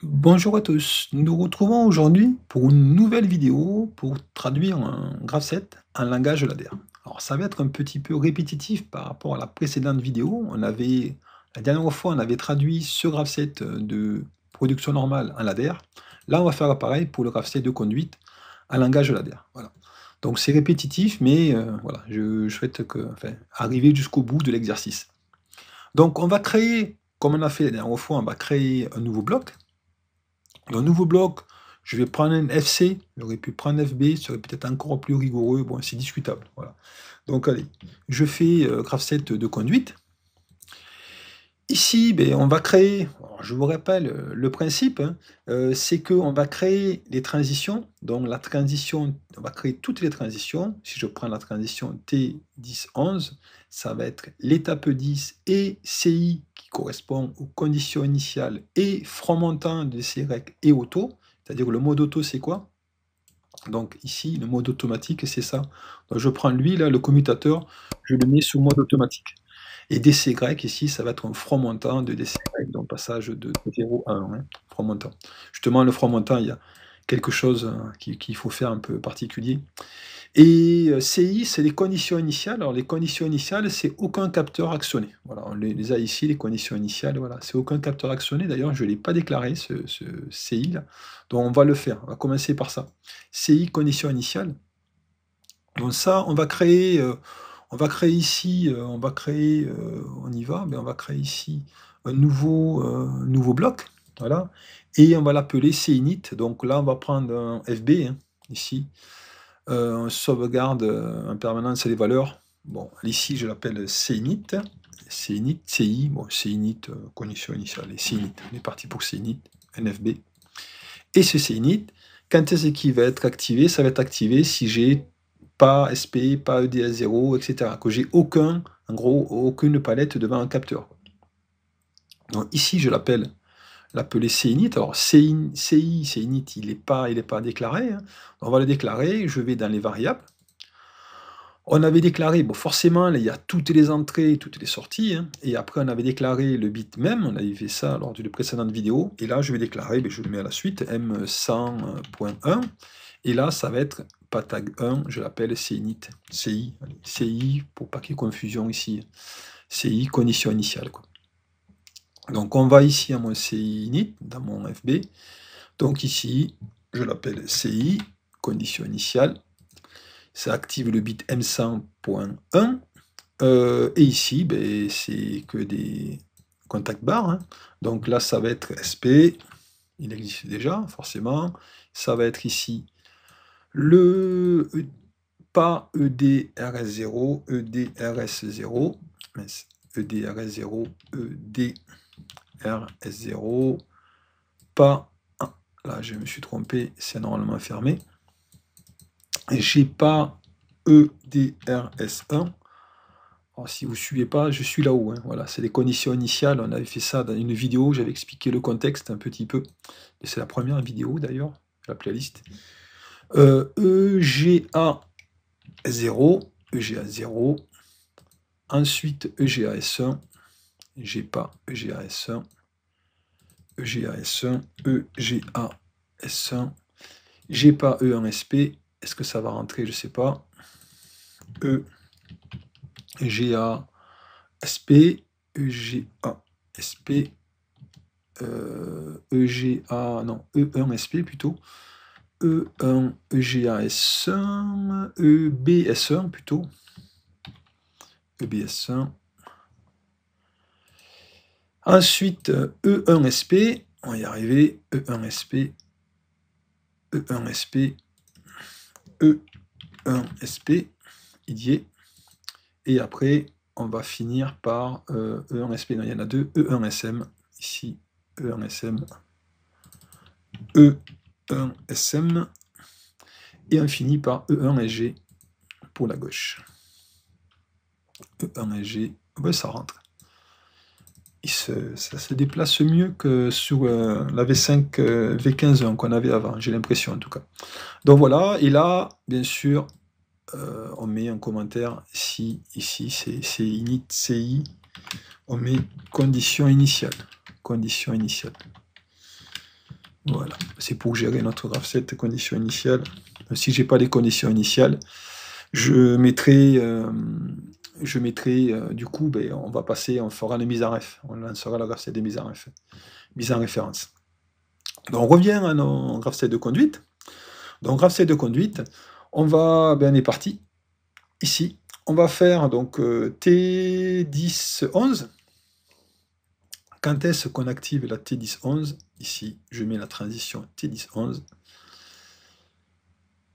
Bonjour à tous, nous nous retrouvons aujourd'hui pour une nouvelle vidéo pour traduire un graph en langage ladder. Alors ça va être un petit peu répétitif par rapport à la précédente vidéo. La dernière fois, on avait traduit ce graph de production normale en ladder. Là, on va faire pareil pour le graph de conduite en langage ladder. Voilà. Donc c'est répétitif, mais voilà, je souhaite arriver jusqu'au bout de l'exercice. Donc on va créer, comme on a fait la dernière fois, on va créer un nouveau bloc. Dans le nouveau bloc, je vais prendre un FC, j'aurais pu prendre FB, ce serait peut-être encore plus rigoureux, bon, c'est discutable, voilà. Donc allez, je fais graph de conduite. Ici, ben, on va créer, alors, je vous rappelle le principe, hein, c'est qu'on va créer les transitions, donc la transition, on va créer toutes les transitions. Si je prends la transition T10-11, ça va être l'étape 10 et CI qui correspond aux conditions initiales et front montant de CREC et auto, c'est-à-dire le mode auto c'est quoi? Donc ici, le mode automatique c'est ça. Donc je prends lui, là, le commutateur, je le mets sous mode automatique. Et DC-grec, ici, ça va être un front montant de DC-grec, donc passage de 0 à 1, hein, front montant. Justement, le front montant, il y a quelque chose qu'il faut faire un peu particulier. Et CI, c'est les conditions initiales. Alors, les conditions initiales, c'est aucun capteur actionné. Voilà, on les a ici, les conditions initiales, voilà. C'est aucun capteur actionné. D'ailleurs, je ne l'ai pas déclaré, ce CI, là. Donc, on va le faire. On va commencer par ça. CI, condition initiale. Donc ça, on va créer ici, on y va, mais on va créer ici un nouveau bloc, voilà, et on va l'appeler cinit. Donc là, on va prendre un FB, hein, ici, on sauvegarde en permanence les valeurs. Bon, ici, je l'appelle cinit, cinit, CI, bon, cinit, condition initiale, et cinit. On est parti pour cinit, NFB. Et ce cinit, quand est-ce qu'il va être activé? Ça va être activé si j'ai pas SP, pas EDS0, etc. Que j'ai en gros, aucune palette devant un capteur. Donc ici, je l'appeler CINIT. Alors CINIT, il n'est pas déclaré, hein. On va le déclarer, je vais dans les variables. On avait déclaré, bon forcément, là, il y a toutes les entrées et toutes les sorties, hein. Et après on avait déclaré le bit même, on avait fait ça lors d'une précédente vidéo, et là je vais déclarer, je le mets à la suite, M100.1, et là ça va être pas tag 1, je l'appelle CINIT, CI, allez, CI, pour pas qu'il y ait confusion ici, CI, condition initiale, quoi. Donc on va ici à mon CINIT, dans mon FB, donc ici, je l'appelle CI, condition initiale, ça active le bit M100.1, et ici, ben, c'est que des contact bars, hein. Donc là, ça va être SP, il existe déjà, forcément. Ça va être ici pas EDRS0, EDRS0, EDRS0, EDRS0, pas 1. Là, je me suis trompé, c'est normalement fermé. Et j'ai pas EDRS1. Alors, si vous ne suivez pas, je suis là-haut, hein, voilà, c'est les conditions initiales. On avait fait ça dans une vidéo, j'avais expliqué le contexte un petit peu. Et c'est la première vidéo d'ailleurs, la playlist. EGA 0, EGA 0. Ensuite, EGAS1. J'ai pas EGAS1. EGAS1, EGAS1. J'ai pas E1SP. Est-ce que ça va rentrer? Je sais pas. EGA SP, EGA SP, EGA, non, E1SP plutôt, E1, EGAS1, EBS1 plutôt, EBS1. Ensuite, E1SP, on va y arriver, E1SP, E1SP, E1SP, il y est. Et après, on va finir par E1SP, non, il y en a deux, E1SM, ici, E1SM, E1SM, et on finit par E1SG pour la gauche. E1SG, ouais, ça rentre. Ça se déplace mieux que sur la V5 V15 qu'on avait avant, j'ai l'impression en tout cas. Donc voilà, et là, bien sûr, on met un commentaire si ici c'est init CI, on met condition initiale. Condition initiale. Voilà, c'est pour gérer notre graphe 7 conditions initiales. Si j'ai pas les conditions initiales, je mettrai, du coup, ben, on va passer, on fera les mises en ref. On lancera la graphe 7 des mises en ref, mise en référence. Donc on revient à nos graphe 7 de conduite. Donc graphe 7 de conduite, on est parti. Ici, on va faire donc T10, 11. Quand est-ce qu'on active la T10, 11? Ici, je mets la transition T10, 11.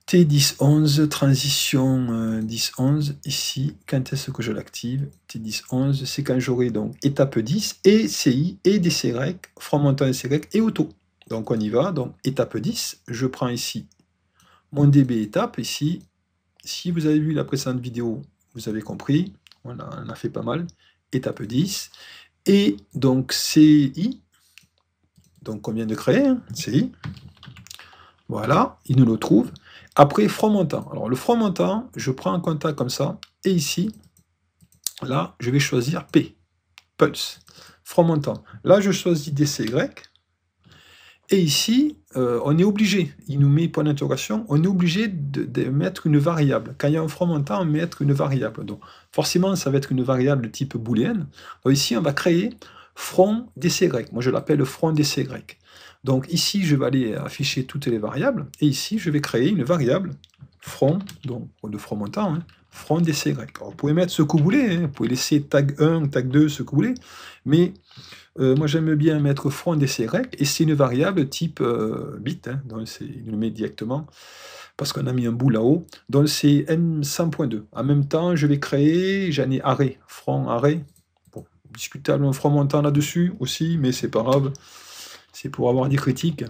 T10, 11, transition 10, 11. Ici, quand est-ce que je l'active? T10, 11, c'est quand j'aurai donc étape 10 et CI et DCY, front montant DCY et auto. Donc on y va. Donc étape 10, je prends ici mon DB étape. Ici, si vous avez vu la précédente vidéo, vous avez compris. On a fait pas mal. Étape 10. Et donc CI, donc on vient de créer, hein, CI. Voilà, il nous le trouve. Après, front montant. Alors le front montant, je prends un contact comme ça. Et ici, là, je vais choisir P, pulse. Front montant. Là, je choisis DCY. Et ici, on est obligé, il nous met point d'interrogation, on est obligé de mettre une variable. Quand il y a un front montant, on met une variable. Donc, forcément, ça va être une variable de type booléenne. Donc ici, on va créer front DCY. Moi, je l'appelle front DCY. Donc ici, je vais aller afficher toutes les variables. Et ici, je vais créer une variable front, donc de front montant, hein, front DCY. Alors, vous pouvez mettre ce que vous voulez, hein, vous pouvez laisser tag 1, tag 2, ce que vous voulez, mais moi, j'aime bien mettre front DCY, et c'est une variable type bit, hein, donc il le met directement, parce qu'on a mis un bout là-haut, donc c'est M100.2. En même temps, je vais créer, j'en ai arrêt, front arrêt, bon, discutable un front montant là-dessus aussi, mais c'est pas grave, c'est pour avoir des critiques,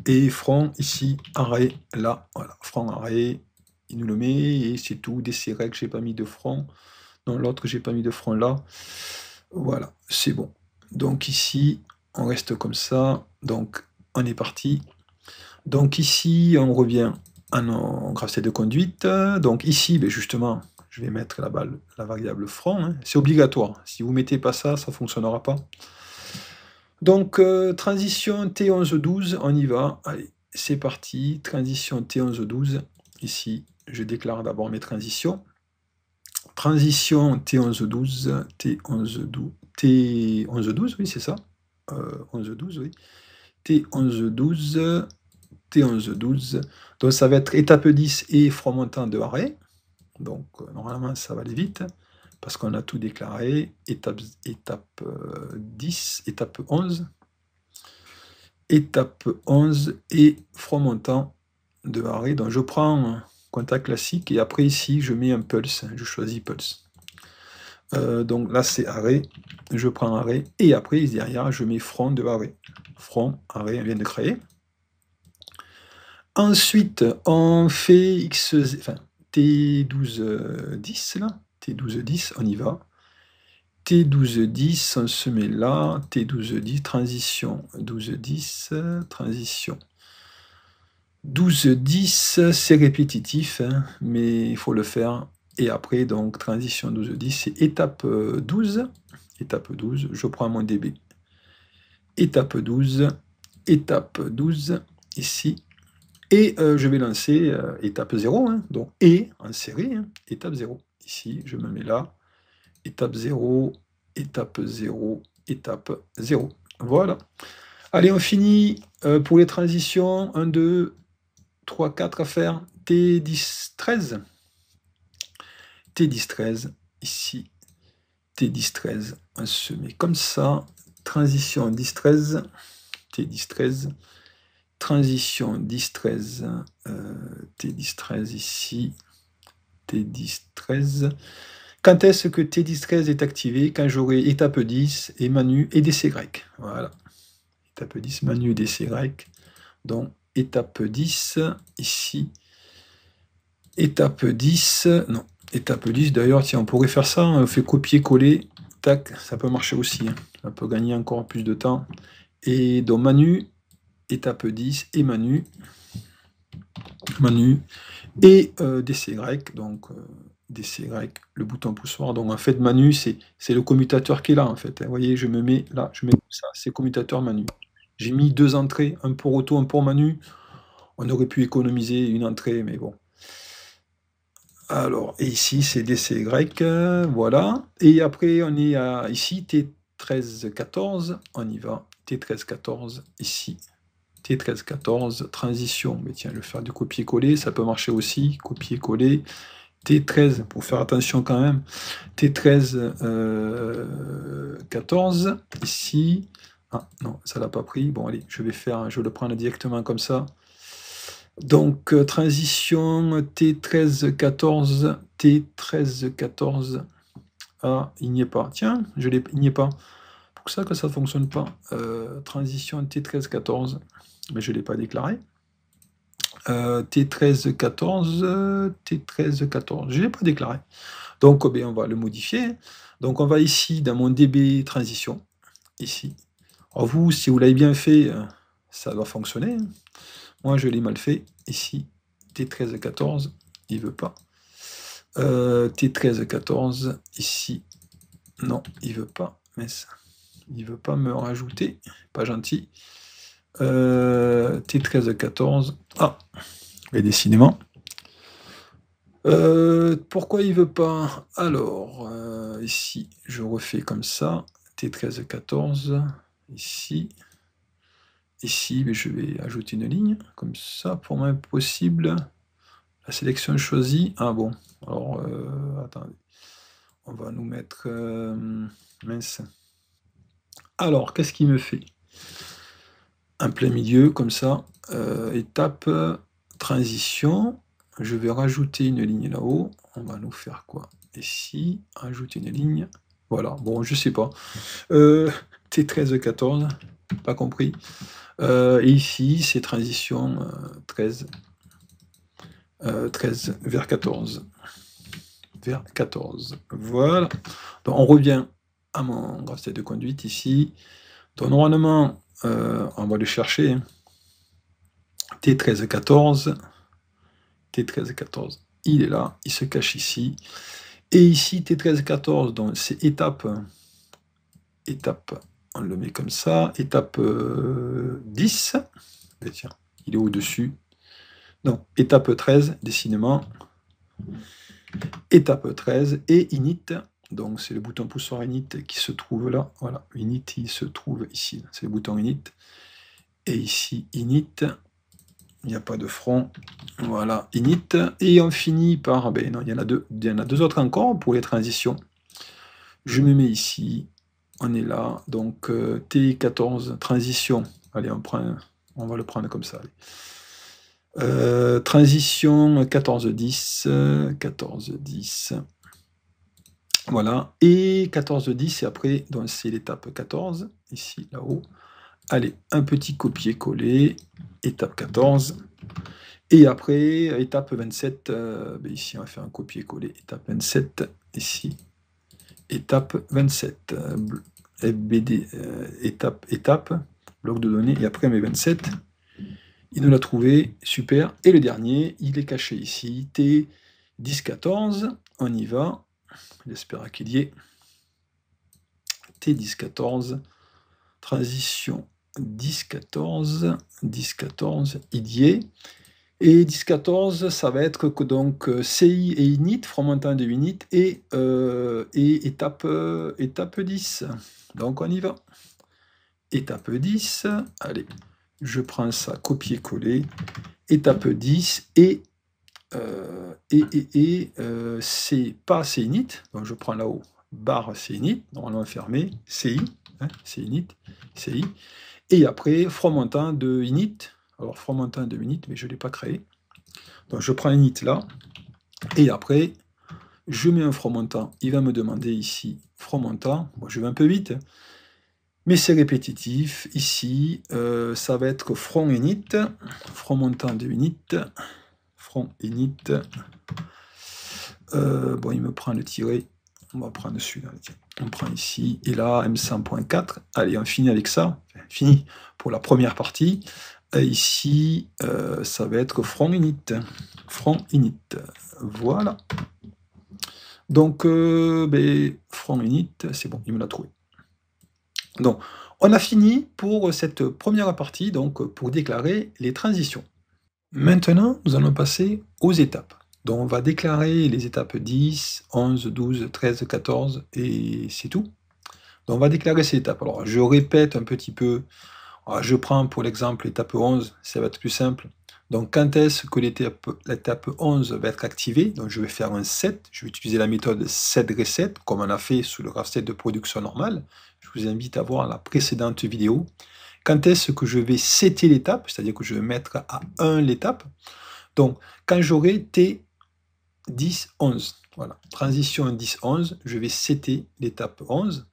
et front ici, arrêt, là, voilà, front arrêt, il nous le met, et c'est tout, DCY, j'ai pas mis de front, dans l'autre, j'ai pas mis de front là, voilà, c'est bon. Donc ici, on reste comme ça. Donc, on est parti. Donc ici, on revient à nos graphe de conduite. Donc ici, ben justement, je vais mettre la variable front. Hein. C'est obligatoire. Si vous ne mettez pas ça, ça ne fonctionnera pas. Donc, transition T11-12, on y va. Allez, c'est parti. Transition T11-12. Ici, je déclare d'abord mes transitions. Transition T11-12, T11-12, T11-12, oui, c'est ça. 11-12, oui. T11-12, T11-12. Donc, ça va être étape 10 et front montant de arrêt. Donc, normalement, ça va aller vite, parce qu'on a tout déclaré. Étape 10, étape 11. Étape 11 et front montant de arrêt. Donc, je prends contact classique, et après, ici, je mets un pulse. Je choisis pulse. Donc là, c'est arrêt. Je prends arrêt. Et après, derrière, je mets front de arrêt. Front, arrêt, on vient de créer. Ensuite, on fait T12-10, là. T12-10, on y va. T12-10, on se met là. T12-10, transition 12-10, transition 12-10, c'est répétitif, hein, mais il faut le faire. Et après, donc, transition 12-10, c'est étape 12. Étape 12, je prends mon DB. Étape 12, ici. Et je vais lancer étape 0, hein, donc et en série, hein, étape 0. Ici, je me mets là. Étape 0, étape 0, étape 0. Voilà. Allez, on finit pour les transitions. 1, 2, 3, 4 à faire. T10, 13. T10, 13, ici. T10, 13, on se met comme ça. Transition 10, 13. T10, 13. Transition 10, 13. T10, 13 ici. T10, 13. Quand est-ce que T10, 13 est activé? Quand j'aurai étape 10 et Manu et DCY. Voilà. Étape 10, Manu et DCY. Donc, étape 10, ici. Étape 10, non. Étape 10, d'ailleurs, tiens, on pourrait faire ça, on fait copier-coller, tac, ça peut marcher aussi, hein. Ça peut gagner encore plus de temps. Et donc, Manu, étape 10, et Manu, et DCY, donc DCY, le bouton poussoir. Donc, en fait, Manu, c'est le commutateur qui est là, en fait. Vous voyez, je me mets là, je mets comme ça, c'est commutateur Manu. J'ai mis 2 entrées, un pour auto, un pour Manu. On aurait pu économiser une entrée, mais bon. Alors, et ici, c'est DCY, voilà. Et après, on est à ici, T1314, on y va. T1314, ici. T1314, transition. Mais tiens, je vais faire du copier-coller, ça peut marcher aussi. Copier-coller. T13, pour faire attention quand même. T13, 14, ici. Ah, non, ça l'a pas pris. Bon, allez, je vais le prendre directement comme ça. Donc, transition T13, 14. Ah, il n'y est pas. Tiens, il n'y est pas. Pour ça que ça ne fonctionne pas. Transition T13, 14. Mais je ne l'ai pas déclaré. T13, 14. Je ne l'ai pas déclaré. Donc, on va le modifier. Donc, on va ici, dans mon DB transition. Ici. Alors, vous, si vous l'avez bien fait, ça doit fonctionner. Moi, je l'ai mal fait. Ici, T13, 14, il ne veut pas. T13, 14, ici, non, il ne veut pas. Mais il ne veut pas me rajouter. Pas gentil. T13, 14. Ah, mais décidément. Pourquoi il ne veut pas? Alors, ici, je refais comme ça. T13, 14. Ici. Ici, mais je vais ajouter une ligne. Comme ça, pour moi, possible. La sélection choisie. Ah bon. Alors, attendez. On va nous mettre... mince. Alors, qu'est-ce qu'il me fait? Un plein milieu, comme ça. Étape, transition. Je vais rajouter une ligne là-haut. On va nous faire quoi? Ici, rajouter une ligne. Voilà. Bon, je sais pas. T13, 14. Pas compris. Et ici, c'est transition 13. 13 vers 14. Vers 14. Voilà. Donc, on revient à mon graphe de conduite ici. Donc, normalement, on va le chercher. T13, 14. T13, 14. Il est là. Il se cache ici. Et ici, T13, 14. Donc, c'est étape. Étape. On le met comme ça. Étape 10. Et tiens, il est au-dessus. Donc, étape 13, décidément. Étape 13 et init. Donc, c'est le bouton poussoir init qui se trouve là. Voilà, init, il se trouve ici. C'est le bouton init. Et ici, init. Il n'y a pas de front. Voilà, init. Et on finit par... Ben non, il y en a deux autres encore pour les transitions. Je me mets ici. On est là. Donc, T14, transition. Allez, on va le prendre comme ça. Transition 14-10. 14-10. Voilà, et 14-10, et après, donc c'est l'étape 14, ici, là-haut. Allez, un petit copier-coller, étape 14. Et après, étape 27, ben ici, on va faire un copier-coller, étape 27, ici. Étape 27, FBD, étape, bloc de données, et après, mes 27. Il nous l'a trouvé, super. Et le dernier, il est caché ici, T10-14, on y va. J'espère qu'il y est. T10-14, transition 10-14, 10-14, il y est. Et 10-14, ça va être que donc CI et init, fromentin de init, et étape 10. Donc on y va. Étape 10, allez, je prends ça, copier-coller, étape 10, et c'est pas CINIT, donc je prends là-haut, barre CINIT, normalement fermé, CI, hein, CINIT, CI, et après, fromentin de init, alors fromentin de init, mais je ne l'ai pas créé, donc je prends init là, et après, je mets un fromentin, il va me demander ici, fromentin, bon, je vais un peu vite, mais c'est répétitif, ici, ça va être front init, fromentin de init, front init, bon, il me prend le tiret, on va prendre celui-là, on prend ici, et là, M100.4, allez, on finit avec ça, fini pour la première partie, et ici, ça va être front init, voilà. Donc, front init, c'est bon, il me l'a trouvé. Donc, On a fini pour cette première partie, donc pour déclarer les transitions. Maintenant, nous allons passer aux étapes. Donc on va déclarer les étapes 10, 11, 12, 13, 14 et c'est tout. Donc on va déclarer ces étapes. Alors je répète un petit peu. Alors, je prends pour l'exemple l'étape 11, ça va être plus simple. Donc quand est-ce que l'étape 11 va être activée? Donc je vais faire un set, je vais utiliser la méthode setReset, comme on a fait sous le graph set de production normale. Je vous invite à voir la précédente vidéo. Quand est-ce que je vais setter l'étape, c'est-à-dire que je vais mettre à 1 l'étape? Donc quand j'aurai T 10, 11, voilà, transition 10, 11, je vais setter l'étape 11.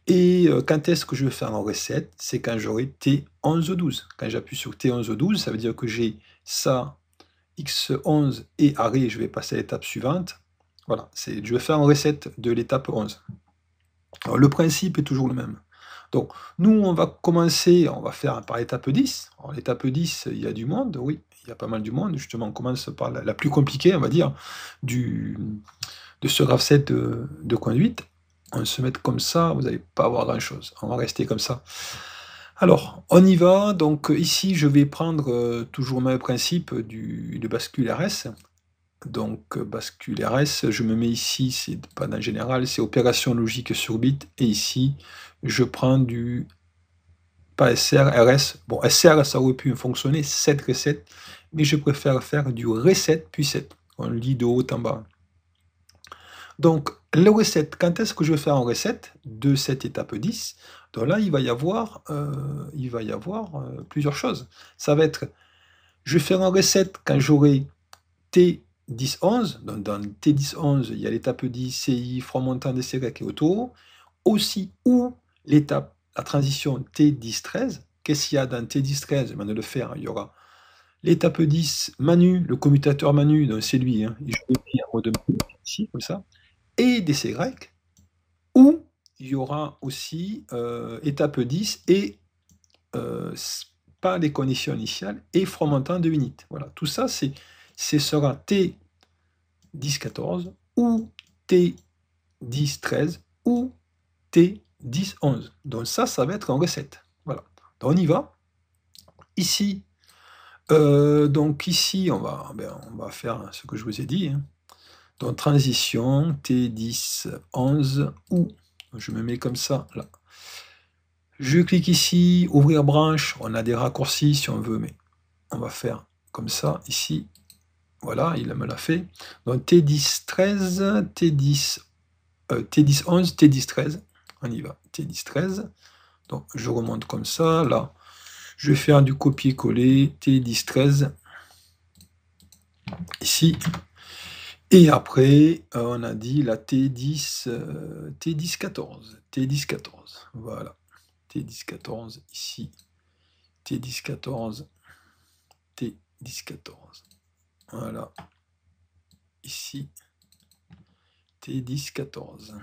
Et quand est-ce que je vais faire un reset? C'est quand j'aurai T11, 12. Quand j'appuie sur T11, 12, ça veut dire que j'ai ça, X11 et arrêt, je vais passer à l'étape suivante. Voilà, je vais faire un reset de l'étape 11. Alors, le principe est toujours le même. Donc, nous, on va commencer, on va faire par l'étape 10. Alors, l'étape 10, il y a du monde, oui, il y a pas mal du monde. Justement, on commence par la plus compliquée, on va dire, de ce graph set de conduite. On se met comme ça, vous n'allez pas avoir grand-chose. On va rester comme ça. Alors, on y va. Donc ici, je vais prendre toujours le même principe du bascule RS. Donc bascule RS, je me mets ici, c'est pas dans général, c'est opération logique sur bit. Et ici, je prends du, pas SR, RS. Bon, SR, ça aurait pu fonctionner, set reset, mais je préfère faire du reset puis set. On lit de haut en bas. Donc, le reset, quand est-ce que je vais faire un reset de cette étape 10? Donc là, il va y avoir plusieurs choses. Ça va être, je vais faire un reset quand j'aurai T10, 11. Donc dans T10, 11, il y a l'étape 10, CI, front montant des CREC et auto. Aussi, ou l'étape, la transition T10, 13. Qu'est-ce qu'il y a dans T10, 13? Je vais le faire, il y aura l'étape 10, Manu, le commutateur Manu, donc c'est lui, hein, je l'ai mis en mode ici, comme ça, et des CY, où il y aura aussi étape 10 et pas les conditions initiales et front montant de unit. Voilà, tout ça, ce sera T10, 14 ou T10, 13 ou T10, 11. Donc ça va être en recette. Voilà, donc on y va. Ici, donc ici, on va faire ce que je vous ai dit, hein. Donc transition T10, 11 ou je me mets comme ça là. Je clique ici, ouvrir branche, on a des raccourcis si on veut, mais on va faire comme ça ici. Voilà, il me l'a fait. Donc T10, 13, T10, T10, 11, T10, 13. On y va, T10, 13. Donc je remonte comme ça, là. Je vais faire du copier-coller, T10, 13. Ici. Et après, on a dit la T10, T10, 14. T10, 14. Voilà. T10, 14 ici. T10, 14. T10, 14. Voilà. Ici. T10, 14.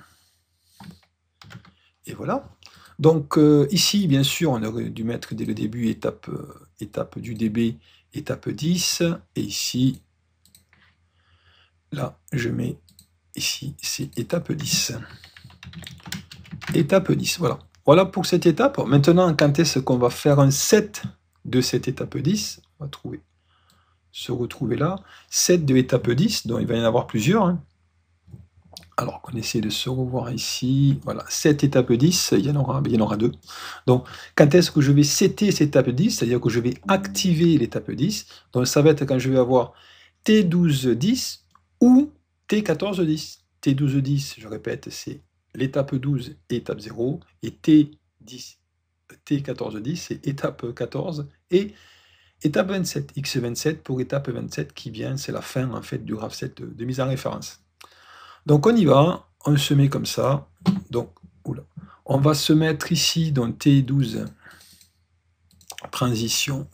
Et voilà. Donc ici, bien sûr, on aurait dû mettre dès le début étape du DB, étape 10. Et ici, là, je mets ici, c'est étape 10. Étape 10, voilà. Voilà pour cette étape. Maintenant, quand est-ce qu'on va faire un set de cette étape 10? On va se retrouver là. Set de étape 10, donc il va y en avoir plusieurs, hein. Alors qu'on essaie de se revoir ici. Voilà, cette étape 10, il y en aura deux. Donc, quand est-ce que je vais setter cette étape 10? C'est-à-dire que je vais activer l'étape 10. Donc, ça va être quand je vais avoir T12, 10 ou T14, 10. T12, 10, je répète, c'est l'étape 12, étape 0. Et T10, T14, 10, c'est étape 14. Et étape 27, X27 pour étape 27 qui vient, c'est la fin en fait du graph set de mise en référence. Donc on y va, on se met comme ça. Donc, on va se mettre ici dans T12, transition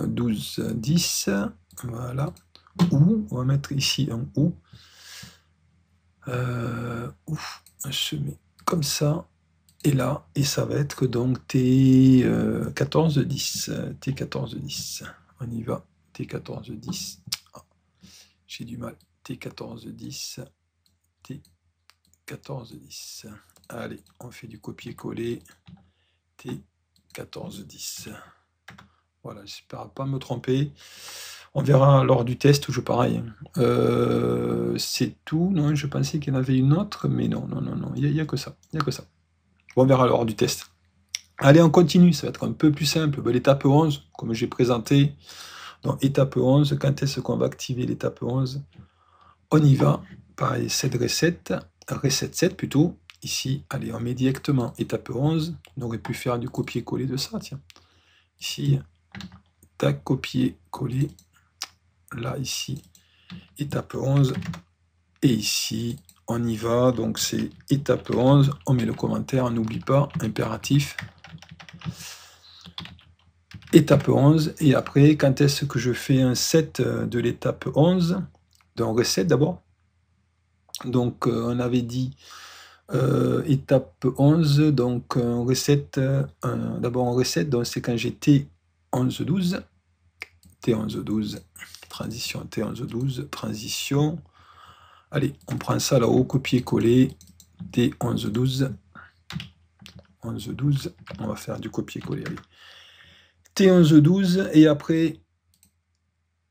12, 10, voilà. Ou, on va mettre ici un ou. On se met comme ça, et là, et ça va être donc T14, 10. T14, 10. On y va, T14, 10. J'ai du mal. T14, 10. T14, 10. Allez, on fait du copier-coller. T1410. Voilà, j'espère pas me tromper. On verra lors du test, toujours pareil. C'est tout. Non, je pensais qu'il y en avait une autre, mais non, non, non, non. Il n'y a que ça. Il n'y a que ça. On verra lors du test. Allez, on continue. Ça va être un peu plus simple. L'étape 11, comme j'ai présenté. Donc, étape 11, quand est-ce qu'on va activer l'étape 11? On y va. Pareil, cette recette. Recette 7 plutôt. Ici, allez, on met directement étape 11. On aurait pu faire du copier-coller de ça, tiens. Ici, tac, copier-coller. Là, ici, étape 11. Et ici, on y va. Donc, c'est étape 11. On met le commentaire, on n'oublie pas, impératif. Étape 11. Et après, quand est-ce que je fais un set de l'étape 11? Donc, recette d'abord. Donc, on avait dit étape 11. Donc, recette. D'abord, en recette, donc c'est quand j'ai T1112. T1112. Transition T1112. Transition. Allez, on prend ça là-haut, copier-coller. T1112. 1112. On va faire du copier-coller. T1112. Et après,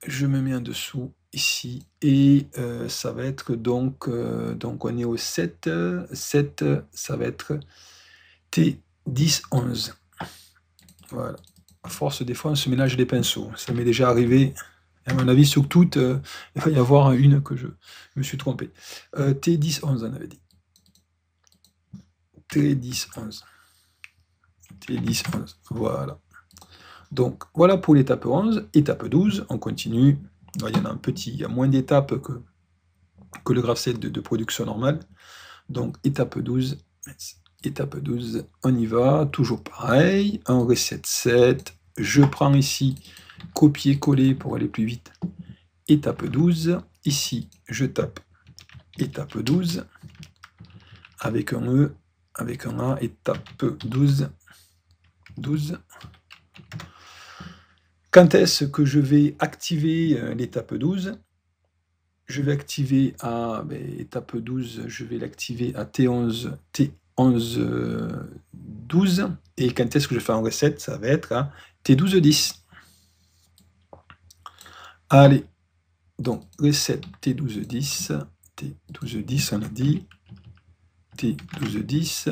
je me mets en dessous ici. Et ça va être donc on est au 7. 7, ça va être T1011. Voilà. À force, des fois, on se mélange les pinceaux. Ça m'est déjà arrivé. À mon avis, sur toutes, il va y avoir une que je me suis trompé. T1011, on avait dit. T1011. T1011. Voilà. Donc, voilà pour l'étape 11. Étape 12, on continue. Il y en a un petit, il y a moins d'étapes que le graph set de production normale. Donc, étape 12. Étape 12, on y va. Toujours pareil. Un reset 7. Je prends ici copier-coller pour aller plus vite. Étape 12. Ici, je tape étape 12. Avec un E, avec un A. Étape 12. 12. Quand est-ce que je vais activer l'étape 12? Je vais activer à étape 12, je vais l'activer à T11, T11, 12. Et quand est-ce que je fais un reset? Ça va être à T12, 10. Allez, donc reset T12, 10. T12, 10, on a dit. T12, 10.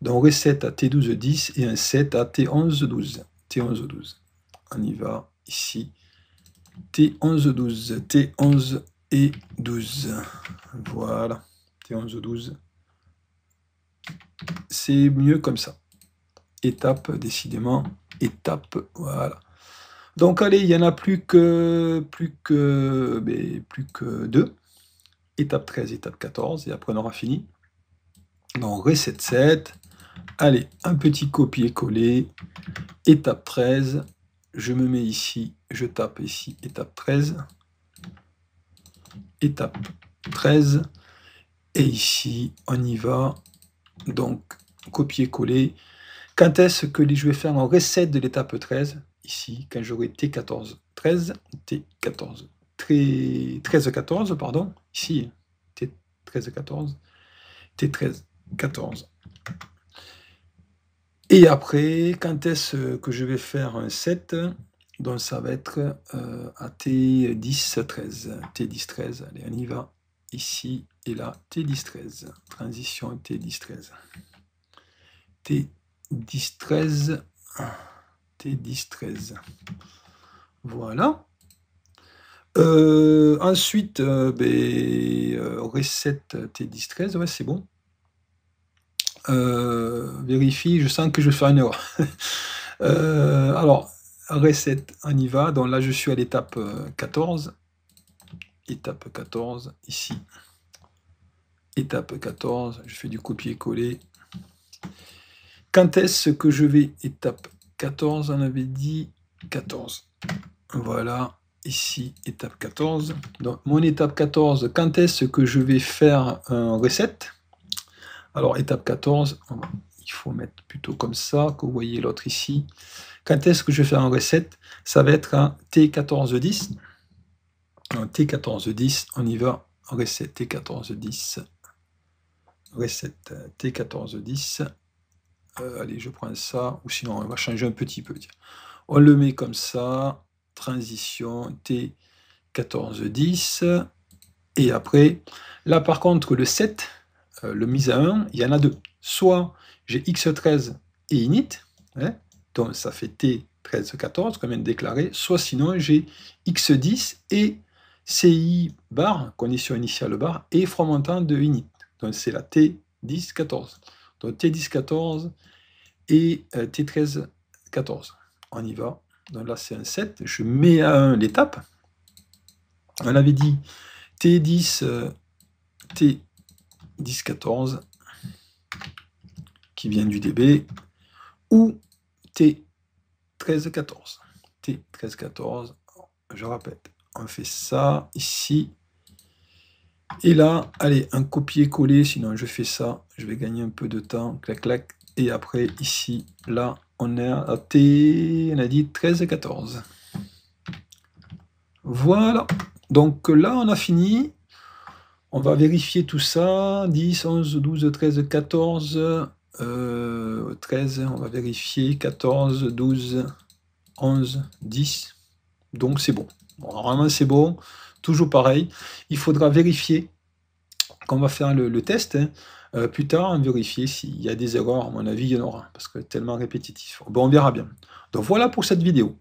Donc reset à T12, 10 et un set à T11, 12. T11, 12. On y va ici. T11, 12. T11 et 12. Voilà. T11, 12. C'est mieux comme ça. Étape, décidément. Étape, voilà. Donc, allez, il n'y en a plus que 2. Étape 13, étape 14. Et après, on aura fini. Donc, reset 7. Allez, un petit copier-coller. Étape 13. Je me mets ici. Je tape ici. Étape 13. Étape 13. Et ici, on y va. Donc, copier-coller. Quand est-ce que je vais faire un reset de l'étape 13? Ici, quand j'aurai T14, 13, T14, 13, 14, pardon. Ici, T13, 14, T13, 14. Et après, quand est-ce que je vais faire un set? Donc, ça va être à T10, 13. T10, 13. Allez, on y va. Ici et là, T10, 13. Transition T10, 13. T10, 13. T10, 13. Voilà. Ensuite, reset T10, 13. Ouais, c'est bon. Vérifie, je sens que je vais faire une erreur. Alors, reset, on y va. Donc là, je suis à l'étape 14. Étape 14, ici. Étape 14, je fais du copier-coller. Quand est-ce que je vais étape 14? On avait dit 14. Voilà, ici, étape 14. Donc, mon étape 14, quand est-ce que je vais faire un reset? Alors, étape 14, il faut mettre plutôt comme ça, que vous voyez l'autre ici. Quand est-ce que je vais faire un reset? Ça va être un T14, 10. Donc, T14, 10, on y va. Reset T14, 10. recette T1410. Allez, je prends ça, ou sinon on va changer un petit peu. Tiens. On le met comme ça, transition T1410. Et après, là par contre, le 7, le mise à 1, il y en a deux. Soit j'ai X13 et init, hein, donc ça fait T1314, comme vient de déclarer, soit sinon j'ai X10 et CI bar, condition initiale bar, et fromentant de init. Donc c'est la T1014. Donc T1014 et T1314. On y va. Donc là c'est un 7. Je mets à 1 l'étape. On avait dit T10, T1014 qui vient du DB, ou T1314. T1314, je répète, on fait ça ici. Et là, allez, un copier-coller, sinon je fais ça, je vais gagner un peu de temps, clac, clac. Et après, ici, là, on est à T, on a dit 13 et 14. Voilà. Donc là, on a fini. On va vérifier tout ça. 10, 11, 12, 13, 14. 13, on va vérifier. 14, 12, 11, 10. Donc c'est bon. Bon, normalement, c'est bon. Toujours pareil. Il faudra vérifier quand on va faire le test. Hein. Plus tard, on vérifier s'il y a des erreurs. À mon avis, il y en aura. Parce que c'est tellement répétitif. Bon, on verra bien. Donc voilà pour cette vidéo.